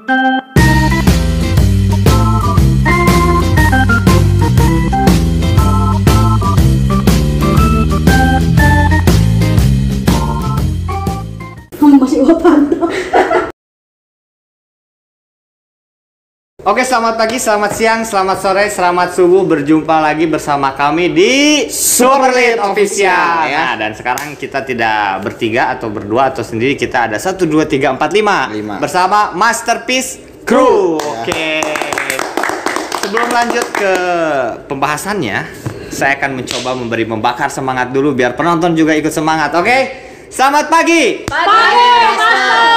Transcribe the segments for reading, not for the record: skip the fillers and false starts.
Masih pantau. Oke, selamat pagi, selamat siang, selamat sore, selamat subuh. Berjumpa lagi bersama kami di Superlit Official ya. Dan sekarang kita tidak bertiga atau berdua atau sendiri, kita ada 1, 2, 3, 4, 5 bersama Masterpiece Crew. Oke. Sebelum lanjut ke pembahasannya, saya akan mencoba membakar semangat dulu biar penonton juga ikut semangat. Oke? Selamat pagi. Pagi,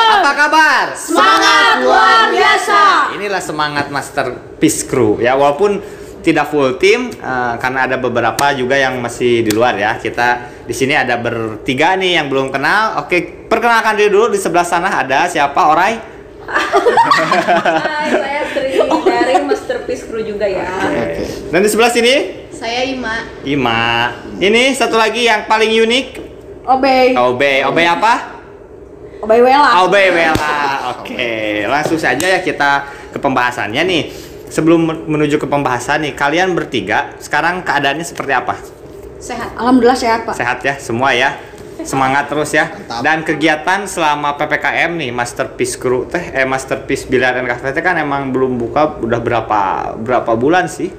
Apa kabar? Semangat luar biasa. Inilah semangat Masterpiece Crew ya, walaupun tidak full tim karena ada beberapa juga yang masih di luar ya. Kita di sini ada bertiga nih yang belum kenal. Oke, perkenalkan diri dulu. Di sebelah sana ada siapa? Orai. Hai, saya Sri dari Masterpiece Crew juga ya. Dan di sebelah sini Saya Ima. Ima. Ini satu lagi yang paling unik. Obey. Obey apa? Obey Wela. Obey Wela. Oke, langsung saja ya kita ke pembahasannya nih. Sebelum menuju ke pembahasan nih, kalian bertiga sekarang keadaannya seperti apa? Sehat. Alhamdulillah sehat, Pak. Sehat ya semua ya. Semangat terus ya. Dan kegiatan selama PPKM nih Masterpiece Crew Masterpiece Billiard and Cafe kan emang belum buka udah berapa bulan sih?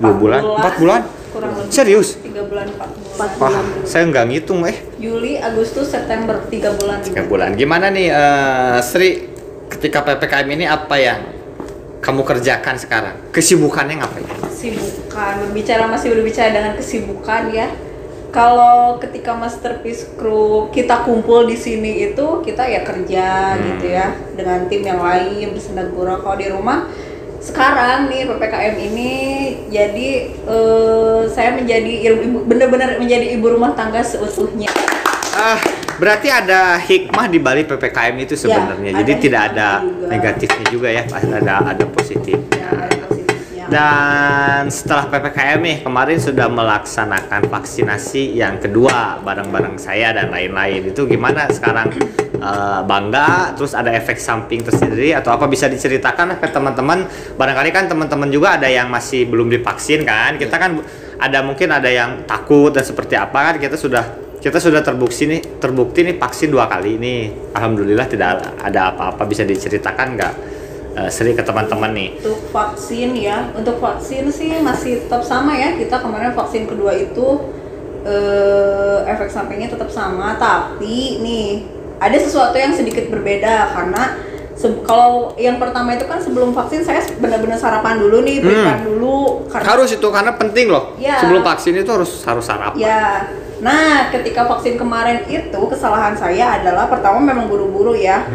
2 bulan? 4 bulan? Kurang lebih. Serius? 3 bulan, 4 bulan. Wah, saya nggak ngitung Juli, Agustus, September, 3 bulan. 3 bulan. Gimana nih Sri, ketika PPKM ini apa yang kamu kerjakan sekarang? Kesibukannya ngapain? Kesibukan, masih berbicara dengan kesibukan ya. Kalau ketika Masterpiece Crew kita kumpul di sini itu kita ya kerja gitu ya dengan tim yang lain bersenda gurau. Kalau di rumah sekarang nih PPKM ini jadi saya menjadi benar-benar menjadi ibu rumah tangga seutuhnya. Berarti ada hikmah di balik PPKM itu sebenarnya. Ya, jadi tidak ada juga. negatifnya juga ya, ada positifnya. Ya, ada positifnya. Dan setelah PPKM nih kemarin sudah melaksanakan vaksinasi yang kedua bareng-bareng saya dan lain-lain. Itu gimana sekarang? Bangga, terus ada efek samping tersendiri atau apa, bisa diceritakan ke teman-teman? Barangkali kan teman-teman juga ada yang masih belum divaksin kan, kita kan mungkin ada yang takut dan seperti apa kan, kita sudah terbukti nih vaksin 2 kali ini, alhamdulillah tidak ada apa-apa. Bisa diceritakan nggak Sri ke teman-teman nih? Untuk vaksin sih masih tetap sama ya, kita kemarin vaksin kedua itu efek sampingnya tetap sama, tapi nih ada sesuatu yang sedikit berbeda karena kalau yang pertama itu kan sebelum vaksin saya benar-benar sarapan dulu nih, prepare dulu harus itu karena penting loh ya. Sebelum vaksin itu harus sarapan ya. Nah ketika vaksin kemarin itu kesalahan saya adalah pertama memang buru-buru ya,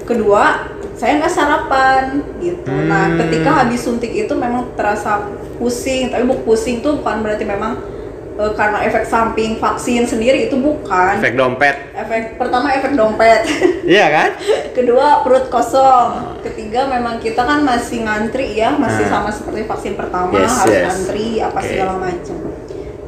kedua saya nggak sarapan gitu. Nah ketika habis suntik itu memang terasa pusing, tapi pusing tuh bukan berarti memang karena efek samping vaksin sendiri, itu bukan. Efek dompet. Pertama efek dompet. Iya kan? Kedua perut kosong. Ketiga memang kita kan masih ngantri ya, masih sama seperti vaksin pertama, harus ngantri apa segala macam.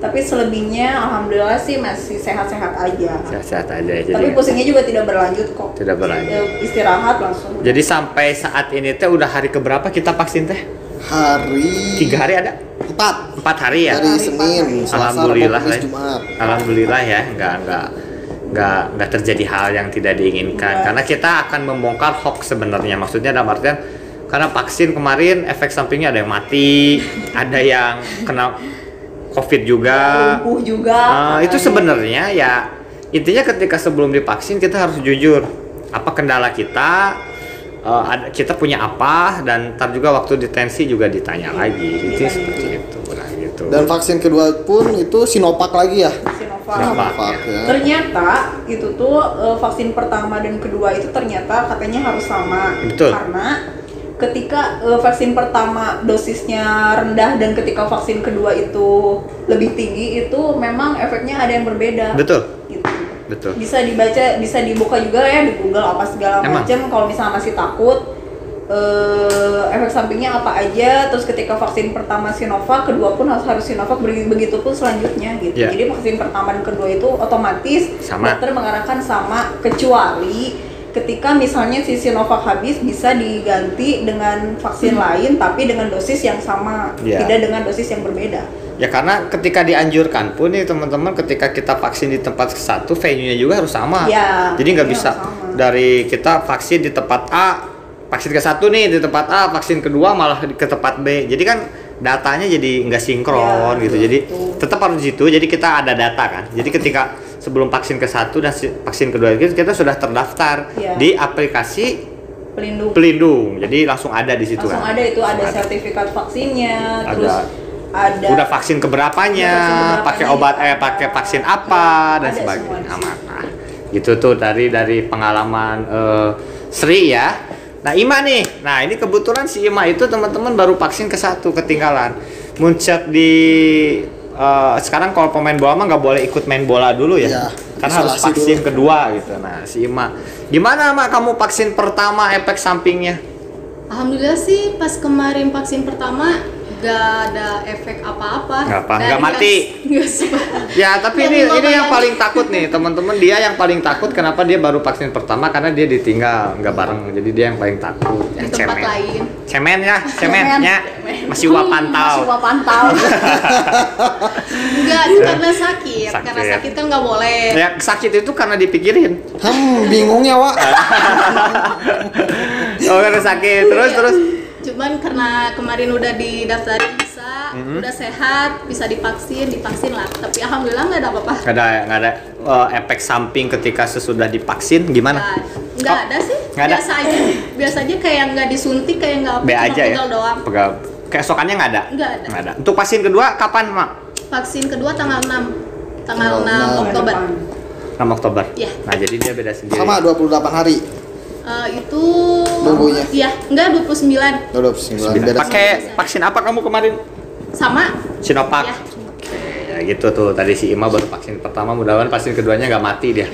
Tapi selebihnya alhamdulillah sih masih sehat-sehat aja. Sehat-sehat aja. Tapi pusingnya juga tidak berlanjut kok. Tidak berlanjut. Istirahat langsung. Jadi sampai saat ini teh udah hari keberapa kita vaksin teh? 3 hari ada? 4 hari ya? Hari Senin, Selasa, Alhamdulillah Rabu, Jumat. Alhamdulillah ya, nggak terjadi hal yang tidak diinginkan. Karena kita akan membongkar hoax sebenarnya. Maksudnya dalam artian karena vaksin kemarin efek sampingnya ada yang mati, ada yang kena COVID juga, lumpuh juga. Itu sebenarnya ya intinya ketika sebelum divaksin kita harus jujur apa kendala kita. Kita punya apa, dan ntar juga waktu detensi juga ditanya lagi. Itu seperti itu. Nah, gitu. Dan vaksin kedua pun itu Sinovac lagi ya? Sinovac ya. Ternyata itu tuh vaksin pertama dan kedua itu ternyata katanya harus sama. Betul. Karena ketika vaksin pertama dosisnya rendah dan ketika vaksin kedua itu lebih tinggi, itu memang efeknya ada yang berbeda. Betul. Gitu. Betul. Bisa dibaca, bisa dibuka juga ya di Google apa segala macam. Kalau misalnya masih takut efek sampingnya apa aja, terus ketika vaksin pertama Sinovac, kedua pun harus Sinovac, begitu pun selanjutnya gitu. Jadi vaksin pertama dan kedua itu otomatis dokter mengarahkan sama, kecuali ketika misalnya si Sinovac habis bisa diganti dengan vaksin lain tapi dengan dosis yang sama, Iya. tidak dengan dosis yang berbeda. Ya karena ketika dianjurkan pun nih teman-teman, ketika kita vaksin di tempat satu, venue-nya juga harus sama. Ya, Jadi nggak ini bisa harus sama. dari kita vaksin di tempat A, vaksin ke satu nih di tempat A, vaksin kedua malah ke tempat B. Jadi kan datanya jadi nggak sinkron Ya, gitu. Jadi betul. tetap harus di situ. Jadi kita ada data kan. Jadi ketika sebelum vaksin ke satu dan vaksin kedua kita sudah terdaftar Ya. di aplikasi Pelindung. pelindung. Jadi langsung ada di situ Langsung kan. ada itu, ada Langsung sertifikat vaksinnya, Ada. terus ada Udah vaksin keberapanya, Udah vaksin keberapanya, pakai obat ada. pakai vaksin apa dan Ada sebagainya. semua di Aman. Nah, gitu tuh dari pengalaman Sri ya. Nah Ima nih, nah ini kebetulan si Ima itu teman-teman baru vaksin ke satu, ketinggalan. Muncul di sekarang kalau pemain bola mah nggak boleh ikut main bola dulu ya, Ya, karena harus isolasi vaksin dulu. kedua gitu. Nah si Ima, gimana Mak kamu vaksin pertama, efek sampingnya? Alhamdulillah sih pas kemarin vaksin pertama gak ada efek apa-apa. Nggak apa, Dan nggak mati. nggak sempat. Ya, tapi Ya, ini lumayan. yang paling takut nih, teman-teman. Dia yang paling takut kenapa dia baru vaksin pertama, karena dia ditinggal, nggak bareng. Jadi dia yang paling takut. Di tempat lain. Cemen ya, cemennya masih uap Masih pantau. uap pantau. Enggak, karena sakit. Karena Sakit. sakit kan nggak boleh. Ya, sakit itu karena dipikirin. Bingungnya Wak. Oh, karena sakit. Terus. Cuman karena kemarin udah didaftarin bisa, udah sehat, bisa divaksin lah. Tapi alhamdulillah nggak ada apa-apa. Nggak ada efek samping ketika sesudah divaksin, gimana? Nggak ada sih. Nggak ada? Biasa aja kayak nggak disuntik, kayak nggak B cuma aja ya. pegal doang. Pegal. Keesokannya nggak ada. Nggak ada. Nggak ada. Untuk vaksin kedua kapan, Mak? Vaksin kedua tanggal 6 Tanggal 6 Oktober. 6 Oktober. Iya. Nah, jadi dia beda sendiri. Sama 28 hari. Itu Nunggunya. iya, enggak 29 29 beda. Pakai vaksin apa kamu kemarin? sama. Sinovac. Iya. Oke, ya gitu tuh. Tadi si Ima baru vaksin pertama, mudah-mudahan vaksin keduanya nggak mati dia.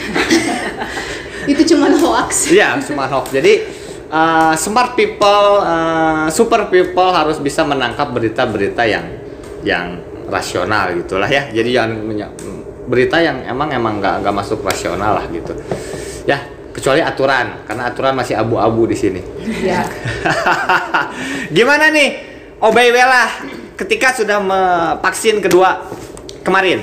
Itu cuma hoax. Iya, cuma hoax. Jadi smart people, super people harus bisa menangkap berita-berita yang rasional gitulah ya. Jadi jangan berita yang emang nggak masuk rasional lah gitu. Ya, kecuali aturan, karena aturan masih abu-abu di sini. ya. Gimana nih, Obeywelah ketika sudah vaksin kedua kemarin?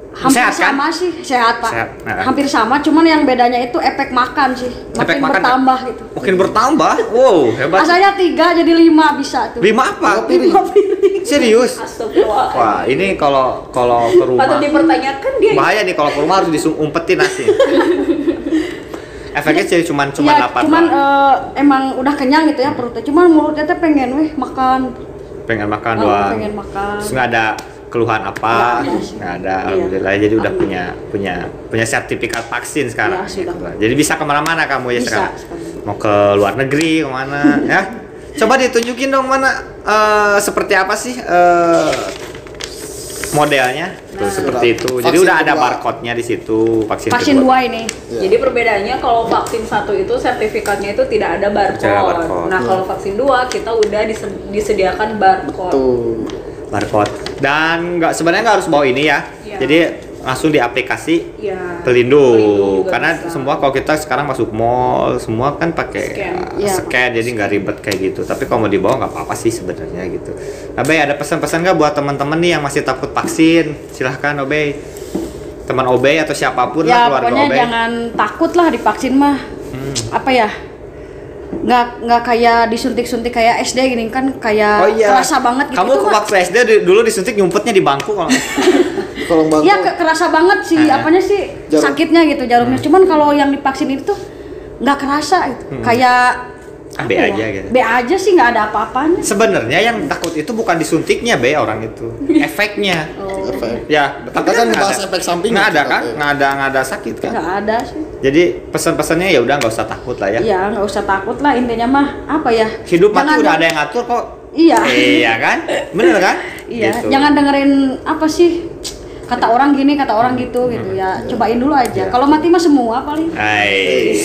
Hampir Sehat kan? sama sih, sehat Pak. Sehat, nah. Hampir sama, cuman yang bedanya itu efek makan sih. Efek Makin makan bertambah gitu. Makin bertambah? Wow, hebat. Asalnya 3 jadi 5 bisa tuh. 5 apa? 5 piring. Serius? Astagfirullah. Wah, ini kalau ke rumah Patut dipertanyakan dia. bahaya nih, kalau ke rumah harus diumpetin nasi. Efeknya jadi cuman Ya, 8 cuman doang. emang udah kenyang gitu ya perutnya. Cuman mulutnya tuh pengen makan. Pengen makan Oh, doang. pengen makan. Terus nggak ada keluhan apa? Nggak ada sih. Nggak ada. Iya. Alhamdulillah. Jadi udah punya sertifikat vaksin sekarang. Iya, sudah. Gitu. Jadi bisa kemana-mana kamu ya Bisa sekarang. sekali. Mau ke luar negeri kemana ya? Coba ditunjukin dong mana seperti apa sih modelnya? Tuh seperti itu. Jadi Vaksin udah ada kedua. barcode-nya di situ vaksin Vaksin kedua. 2 ini. Ya. Jadi perbedaannya kalau vaksin 1 itu sertifikatnya itu tidak ada barcode. Tidak ada barcode. Nah, kalau vaksin 2 kita udah disediakan barcode. Tuh. Barcode. Dan sebenarnya nggak harus bawa ini ya. Iya. Jadi langsung di aplikasi Ya. pelindung, juga karena bisa. semua kalau kita sekarang masuk mall semua kan pakai Scan. Iya. scan, jadi nggak ribet kayak gitu. Tapi kalau mau dibawa nggak apa-apa sih sebenarnya gitu. Obey, ada pesan-pesan nggak buat teman-teman nih yang masih takut vaksin? Silahkan Obey, teman Obey atau siapapun lah, Ya keluarga pokoknya Obey. jangan takut lah divaksin mah. Apa ya? Nggak kayak disuntik-suntik kayak SD gini kan kayak Oh iya, kerasa banget gitu. kamu Itu mah- waktu SD dulu disuntik nyumpetnya di bangku kalau Kolong bangku. Iya kerasa banget sih apanya sih Jarum. sakitnya gitu jarumnya. Cuman kalau yang divaksin itu nggak kerasa gitu. Kayak B apa aja ya? gitu. B aja sih nggak ada apa-apanya. Sebenarnya yang takut itu bukan disuntiknya Be orang itu, efeknya. Efek. Ya, tapi Kita kan nggak ngebahas ada. efek samping Nggak ada kita, kan? ya. Nggak ada sakit kan? Nggak ada sih. Jadi pesan-pesannya ya udah nggak usah takut lah ya. Iya nggak usah takut lah intinya mah apa ya? Hidup mati Jangan- udah ada yang ngatur kok. Iya. Iya kan? Bener kan? Iya. Gitu. Jangan dengerin apa sih kata orang gini kata orang gitu gitu ya. Cobain dulu aja. Iya. Kalau mati mah semua paling. Hai.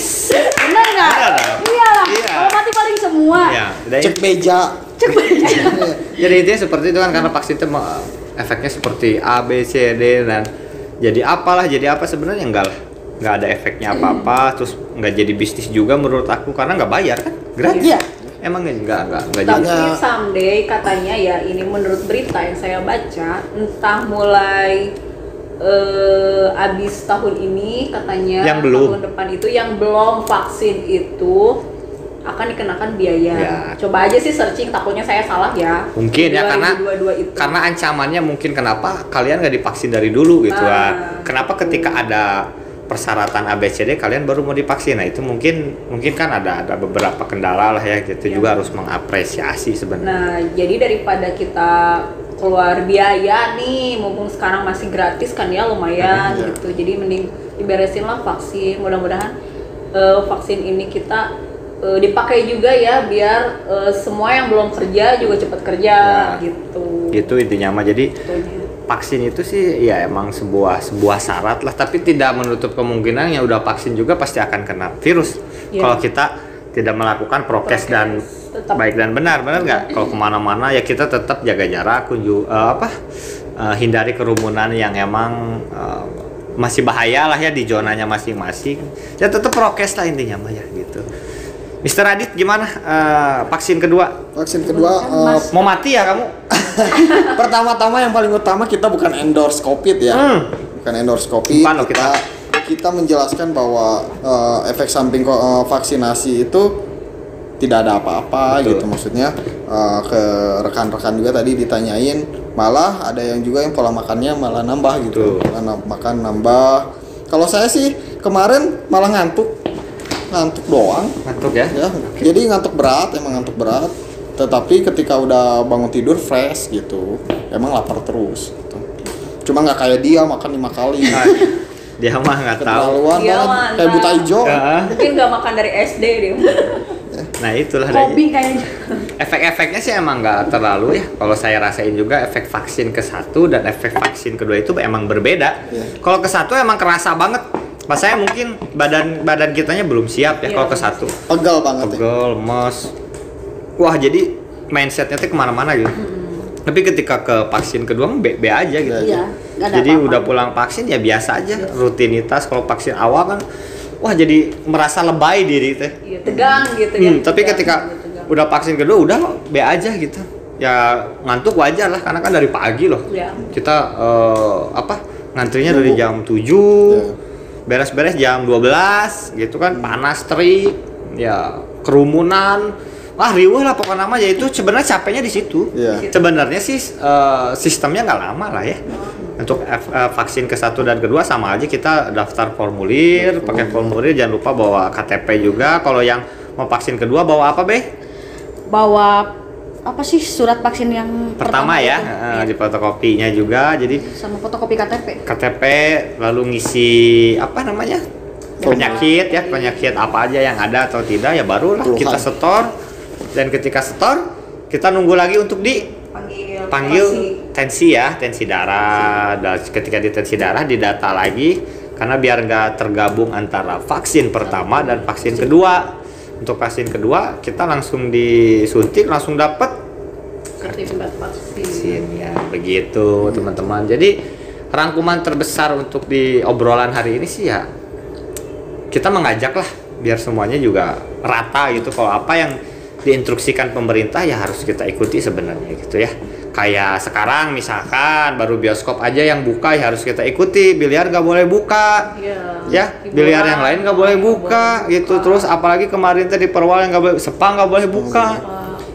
Bener nggak? Bener dong. Iya lah. Iya. Kalau mati paling semua. Ya, udah Cek beja. Jadi intinya seperti itu kan, karena vaksin itu efeknya seperti A, B, C, D dan jadi apalah, jadi apa sebenarnya enggak lah. nggak ada efeknya apa-apa, terus nggak jadi bisnis juga menurut aku karena nggak bayar kan, gratis. Iya. Emang nggak Tapi jadi. someday katanya ya, ini menurut berita yang saya baca, entah mulai abis tahun ini katanya, Yang belum. tahun depan itu yang belum vaksin itu akan dikenakan biaya. Ya. Coba aja sih searching, takutnya saya salah ya. Mungkin ya karena 2022 itu. ancamannya mungkin kenapa kalian nggak divaksin dari dulu gitu Kenapa ketika ada persyaratan ABCD kalian baru mau divaksin? Nah itu mungkin kan ada beberapa kendala lah ya gitu, juga harus mengapresiasi sebenarnya. Nah, jadi daripada kita keluar biaya nih, mumpung sekarang masih gratis kan ya, lumayan gitu. Jadi mending diberesin lah vaksin. Mudah-mudahan vaksin ini kita dipakai juga ya, biar semua yang belum kerja juga cepat kerja gitu. Gitu intinya mah. Jadi Tentunya. vaksin itu sih ya emang sebuah syarat lah, tapi tidak menutup kemungkinan yang udah vaksin juga pasti akan kena virus. Kalau kita tidak melakukan prokes dan tetap baik dan benar nggak? Kalau kemana-mana ya kita tetap jaga jarak, hindari kerumunan yang emang masih bahaya lah ya di zonanya masing-masing. Ya tetap prokes lah intinya mah ya gitu. Mr. Adit gimana vaksin kedua? Vaksin kedua Mau mati ya kamu? pertama-tama yang paling utama kita bukan endorse COVID ya. Bukan endorse COVID. Bukan loh, kita menjelaskan bahwa efek samping vaksinasi itu tidak ada apa-apa gitu, maksudnya ke rekan-rekan juga tadi ditanyain, malah ada yang juga yang pola makannya malah nambah gitu. Malah makan nambah. Kalau saya sih kemarin malah ngantuk doang. Ngantuk ya? Ya, jadi ngantuk berat, emang ngantuk berat. Tetapi ketika udah bangun tidur fresh gitu, emang lapar terus. Gitu. Cuma nggak kayak dia makan 5 kali. Dia mah nggak tahu. Keterlaluan Iya, banget, kayak buta hijau. Mungkin nggak makan dari SD deh. Nah itulah Hobi kayaknya. efek-efeknya sih emang nggak terlalu ya. Kalau saya rasain juga efek vaksin ke-1 dan efek vaksin kedua itu emang berbeda. Kalau ke-1 emang kerasa banget. Pas saya mungkin badan kitanya belum siap ya kalau ke-1. Pegal banget ya. Pegel, lemes. Wah jadi mindsetnya tuh kemana-mana gitu. Tapi ketika ke vaksin kedua B aja gitu. Iya, nggak ada Jadi apa-apa. udah pulang vaksin ya biasa aja, rutinitas. Kalau vaksin awal kan, wah jadi merasa lebay diri teh. Iya, tegang gitu ya. Tapi Tegang, ketika tegang. udah vaksin kedua udah B aja gitu. Ya ngantuk wajar lah karena kan dari pagi loh. Iya. Kita ngantrinya dari jam 7. Beres-beres jam 12 gitu kan, panas terik, ya kerumunan. Wah riuh lah pokoknya nama, yaitu sebenarnya capeknya di situ. Iya. Sebenarnya sih sistemnya nggak lama lah ya. Untuk vaksin ke-1 dan kedua sama aja, kita daftar formulir, pakai formulir, jangan lupa bawa KTP juga. Kalau yang mau vaksin kedua bawa apa, Be? Bawa apa sih surat vaksin yang Pertama ya, itu? di fotokopinya juga. Jadi Sama fotokopi KTP. lalu ngisi apa namanya? Penyakit ya, penyakit apa aja yang ada atau tidak ya barulah Keluhan. kita setor. Dan ketika setor, kita nunggu lagi untuk panggil tensi ya, tensi darah. Dan ketika di tensi darah didata lagi karena biar nggak tergabung antara vaksin pertama dan vaksin kedua. Untuk vaksin kedua kita langsung disuntik, langsung dapat sertifikat vaksin. vaksin ya, begitu teman-teman. Jadi rangkuman terbesar untuk di obrolan hari ini sih ya, kita mengajak lah biar semuanya juga rata gitu. Kalau apa yang diinstruksikan pemerintah ya harus kita ikuti sebenarnya gitu ya. Kayak sekarang misalkan baru bioskop aja yang buka ya harus kita ikuti. Biliar nggak boleh buka, ya. Biliar yang lain nggak boleh buka gitu. Terus apalagi kemarin tadi perwal yang nggak boleh, spa nggak boleh buka,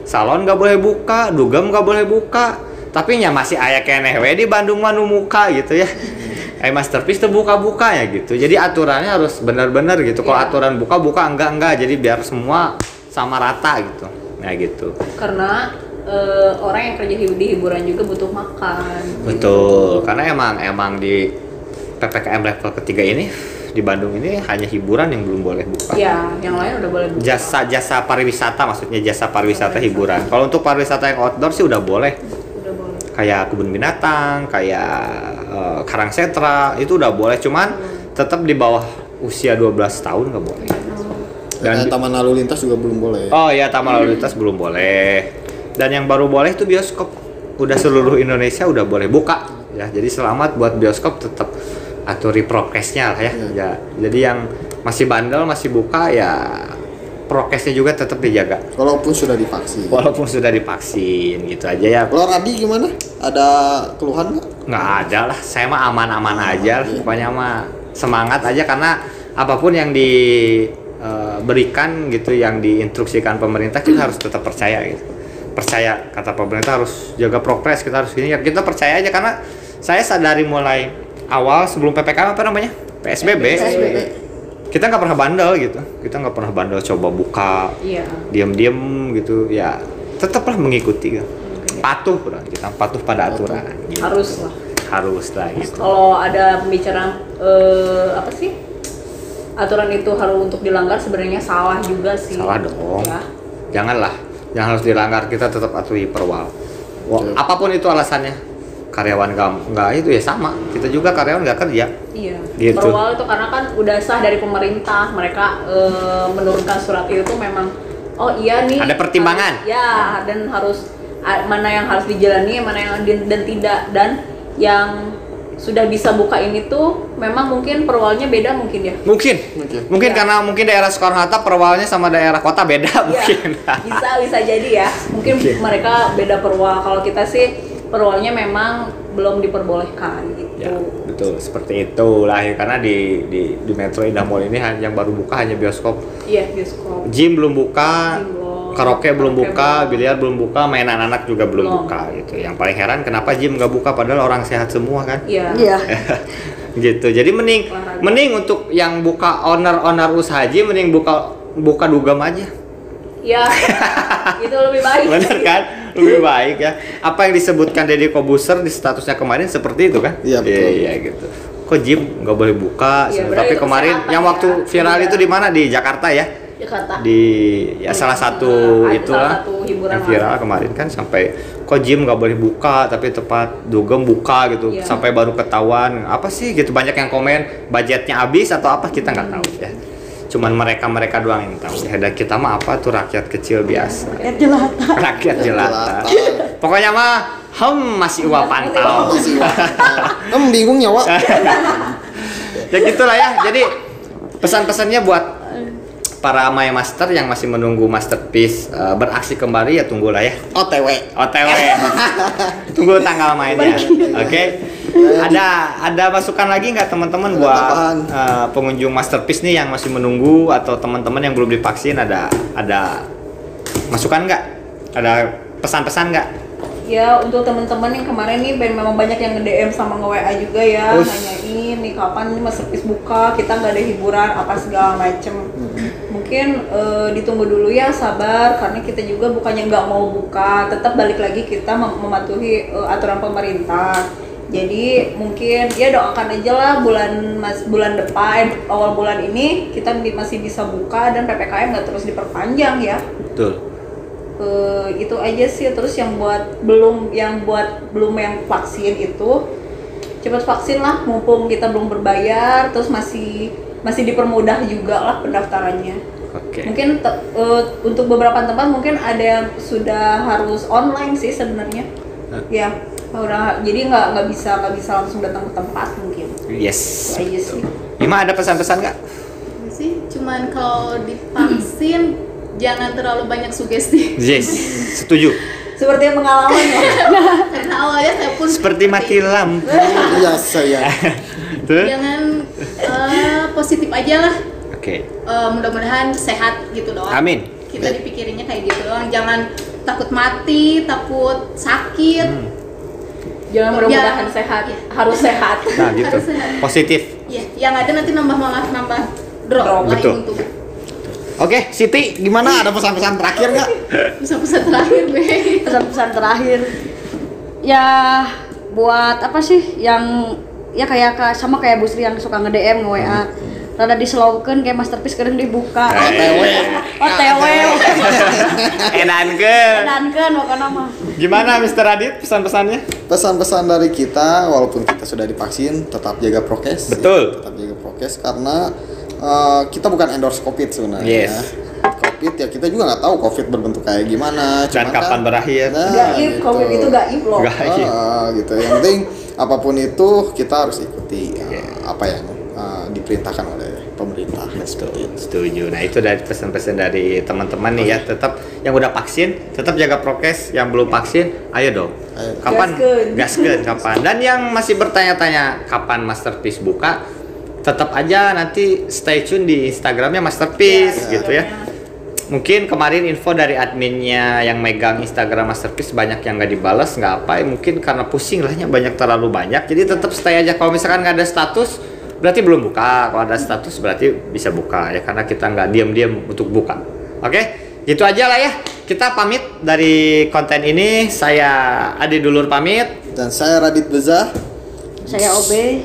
salon nggak boleh buka, dugem nggak boleh buka. Tapi nya masih aya keneh we di Bandung mah nu muka gitu ya. Masterpiece tuh buka-buka ya gitu. Jadi aturannya harus benar-benar gitu. Kalau aturan buka enggak. Jadi biar semua sama rata gitu. Nah gitu. Karena orang yang kerja di hiburan juga butuh makan. Betul. Karena emang di PPKM level ketiga ini di Bandung ini hanya hiburan yang belum boleh buka. Ya, yang lain udah boleh buka. Jasa pariwisata, maksudnya jasa pariwisata hiburan. Kalau untuk pariwisata yang outdoor sih udah boleh. Udah boleh. Kayak kebun binatang, kayak karangsetra itu udah boleh, cuman tetap di bawah usia 12 tahun nggak boleh. Dan taman lalu lintas juga belum boleh. Oh ya, taman lalu lintas belum boleh. Dan yang baru boleh itu bioskop. Udah seluruh Indonesia udah boleh buka. Ya, jadi selamat buat bioskop, tetap aturi prokesnya lah ya. Ya. Jadi yang masih bandel, masih buka ya prokesnya juga tetap dijaga. Walaupun sudah divaksin. Walaupun sudah divaksin gitu aja ya. Kalau Radi gimana? Ada keluhan nggak? Nggak ada lah, saya mah aman-aman aja lah. Pokoknya mah semangat aja karena apapun yang diberikan gitu, yang diinstruksikan pemerintah kita harus tetap percaya gitu. Percaya kata pemerintah harus jaga prokes, kita harus gini ya, kita percaya aja karena saya sadari mulai awal sebelum PPKM apa namanya? PSBB. Kita nggak pernah bandel gitu, kita nggak pernah bandel coba buka, diam-diam gitu ya, tetaplah mengikuti gitu. Patuh lah, kita patuh pada aturan gitu. harus lah gitu. Kalau ada pembicaraan apa sih, aturan itu harus untuk dilanggar, sebenarnya salah juga sih. Salah dong ya. Jangan harus dilanggar, kita tetap atuhi perwal. Apapun itu alasannya, karyawan nggak itu ya sama, kita juga karyawan nggak kerja. Iya. Gitu. Perwal itu karena kan udah sah dari pemerintah, mereka menurunkan surat itu tuh memang oh iya nih. Ada pertimbangan. Ya, dan harus mana yang harus dijalani, mana yang dan tidak, dan yang sudah bisa buka ini tuh memang mungkin perwalnya beda mungkin ya. Mungkin karena mungkin daerah Soekarno-Hatta perwalnya sama daerah kota beda mungkin. Bisa jadi ya. Mungkin mereka beda perwal. Kalau kita sih perwalnya memang belum diperbolehkan gitu. Ya, betul seperti itulah ya, karena di Metro Indah Mall ini yang baru buka hanya bioskop. Iya, bioskop. Gym belum buka, karaoke belum buka, biliar belum buka, mainan anak juga belum buka gitu. Yang paling heran kenapa gym nggak buka padahal orang sehat semua kan? Iya. Gitu. Jadi mending untuk yang buka owner usaha gym mending buka dugem aja. Iya. Itu lebih baik. Bener kan? Lebih baik ya. Apa yang disebutkan Deddy Kobuser di statusnya kemarin seperti itu kan? Iya, betul. Iya gitu. Kok gym nggak boleh buka? Iya, Tapi kemarin yang waktu viral itu di mana? Di Jakarta ya? Jakarta. Di ya salah satu itulah salah satu hiburan yang viral kemarin kan, sampai kok gym nggak boleh buka tapi tepat dugem buka gitu. Iya. Sampai baru ketahuan apa sih gitu, banyak yang komen budgetnya habis atau apa, kita nggak tahu ya. Cuman mereka doang yang tahu ya, dan kita mah apa tuh rakyat kecil biasa. Rakyat jelata. Pokoknya mah masih uang pantau. Bingung nyawa. Ya gitulah ya. Jadi pesan-pesannya buat para Maya Master yang masih menunggu masterpiece beraksi kembali ya, tunggulah ya. OTW. Tunggu tanggal mainnya. Oke. Ada masukan lagi nggak teman-teman buat pengunjung masterpiece nih yang masih menunggu, atau teman-teman yang belum divaksin, ada masukan nggak? Ada pesan-pesan nggak? Ya, untuk teman-teman yang kemarin nih memang banyak yang nge-DM sama nge-WA juga ya, nanyain nih kapan nih masterpiece buka, kita nggak ada hiburan apa segala macem. Mungkin ditunggu dulu ya, sabar, karena kita juga bukannya nggak mau buka, tetap balik lagi kita mematuhi aturan pemerintah. Jadi mungkin ya doakan aja lah bulan depan, awal bulan ini kita masih bisa buka dan PPKM nggak terus diperpanjang ya. Betul. Itu aja sih. Terus yang belum yang vaksin itu cepat vaksin lah, mumpung kita belum berbayar, terus masih dipermudah juga lah pendaftarannya. Oke. Mungkin untuk beberapa tempat mungkin ada yang sudah harus online sih sebenarnya. Ya, jadi nggak bisa langsung datang ke tempat mungkin. Yes. Itu aja sih. Ima ada pesan-pesan nggak? Sih, cuman kalau divaksin jangan terlalu banyak sugesti. Yes, setuju. Seperti yang pengalaman ya. Karena awalnya saya pun Seperti mati lampu. Iya, saya. Jangan positif aja lah. Oke. Mudah-mudahan sehat gitu doang. Amin. Kita dipikirinnya kayak gitu doang. Jangan takut mati, takut sakit. Jangan mudah-mudahan sehat. Iya. Harus sehat. Nah gitu. Harus sehat. Positif. Iya, yang ada nanti nambah drop lah Betul. imun tubuh. Oke, Siti, gimana? Ada pesan-pesan terakhir nggak? Pesan-pesan terakhir, Be. Pesan-pesan terakhir ya buat apa sih yang ya sama kayak Bu Sri yang suka nge-DM nge-WA, rada diselowkeun kayak masterpiece kadang dibuka. OTW. Edankeun pokona mah. Gimana Mr. Adit pesan-pesannya? Pesan-pesan dari kita, walaupun kita sudah divaksin, tetap jaga prokes. Betul. Tetap jaga prokes karena kita bukan endorse COVID sebenarnya. Yes. COVID ya kita juga nggak tahu COVID berbentuk kayak gimana. Dan kapan berakhir. Gaib, COVID itu gaib loh. Gaib. Gitu. Yang penting apapun itu kita harus ikuti apa yang diperintahkan oleh pemerintah. Setuju. Nah, itu dari pesan-pesan dari teman-teman nih ya. Tetap yang udah vaksin, tetap jaga prokes. Yang belum vaksin, ayo dong. Kapan? Gaskeun kapan? Dan yang masih bertanya-tanya kapan Masterpiece buka, tetap aja nanti stay tune di Instagramnya Masterpiece gitu ya. Mungkin kemarin info dari adminnya yang megang Instagram Masterpiece banyak yang nggak dibalas, nggak apa, mungkin karena pusing lahnya terlalu banyak. Jadi tetap stay aja. Kalau misalkan nggak ada status, berarti belum buka. Kalau ada status berarti bisa buka ya, karena kita nggak diam-diam untuk buka. Oke, gitu aja lah ya. Kita pamit dari konten ini. Saya Adi Dulur pamit. Dan saya Radit Beza. Saya Obe.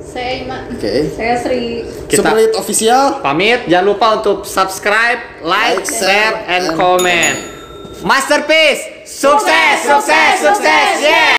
Saya Ima. Oke. Saya Sri. Kita Superit official. pamit. Jangan lupa untuk subscribe, like, share, and comment. Masterpiece, sukses, sukses, sukses, yeah!